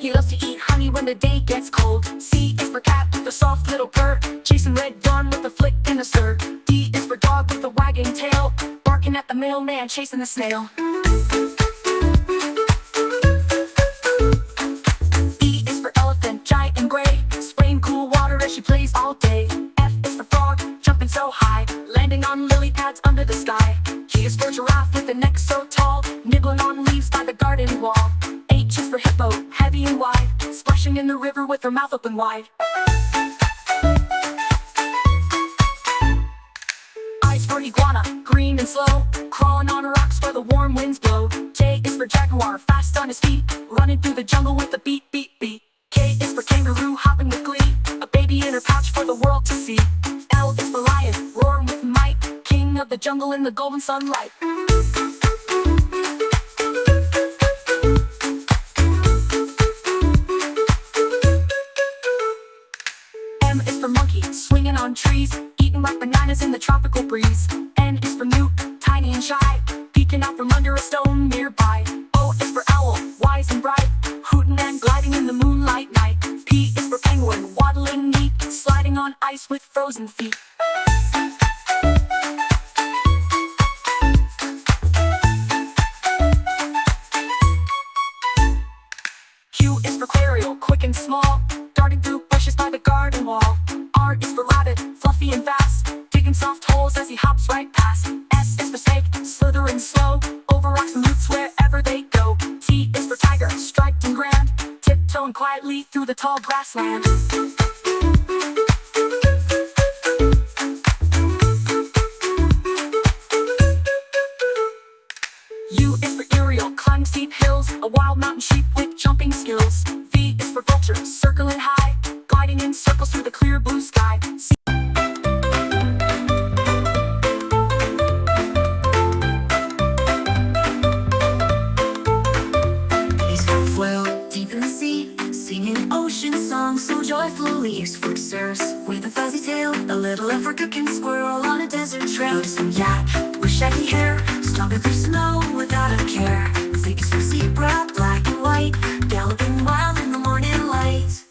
He loves to eat honey when the day gets cold. C is for cat with a soft little purr, chasing red dawn with a flick and a stir. D is for dog with a wagging tail, barking at the mailman, chasing the snail. E is for elephant, giant and gray, spraying cool water as she plays all day. F is for frog, jumping so high, landing on lily pads under the sky. G is for giraffe with a neck so tall, nibbling on leaves by the garden wall. H is for hippo, heavy and wide, splashing in the river with her mouth open wide. I is for iguana, green and slow, crawling on rocks where the warm winds blow. J is for jaguar, fast on his feet, running through the jungle with a beat, beat, beat. K is for kangaroo, hopping with glee, a baby in her pouch for the world to see. L is for lion, roaring with might, king of the jungle in the golden sunlight. M is for monkey, swinging on trees, eating like bananas in the tropical breeze. N is for newt, tiny and shy, peeking out from under a stone nearby. O is for owl, wise and bright, hooting and gliding in the moonlight night. P is for penguin, waddling neat, sliding on ice with frozen feet. Q is for quail, quick and small, darting through bushes by the garden wall. R is for rabbit, fluffy and fast, digging soft holes as he hops right past. S is for snake, slithering slow, over rocks and roots wherever they go. T is for tiger, striped and grand, tiptoeing quietly through the tall grassland. U is for Ariel, climbing steep hills, a wild mountain sheep with jumping skills. V is for vulture, circling high, gliding in circles through the clear blue sky. C is for whale, deep in the sea, singing ocean songs so joyfully. E's for surfs, with a fuzzy tail, a little African squirrel on a desert trail. Some yak with shaggy hair, stomping through snow without a care. Z is for zebra, black and white, galloping wild in the morning light.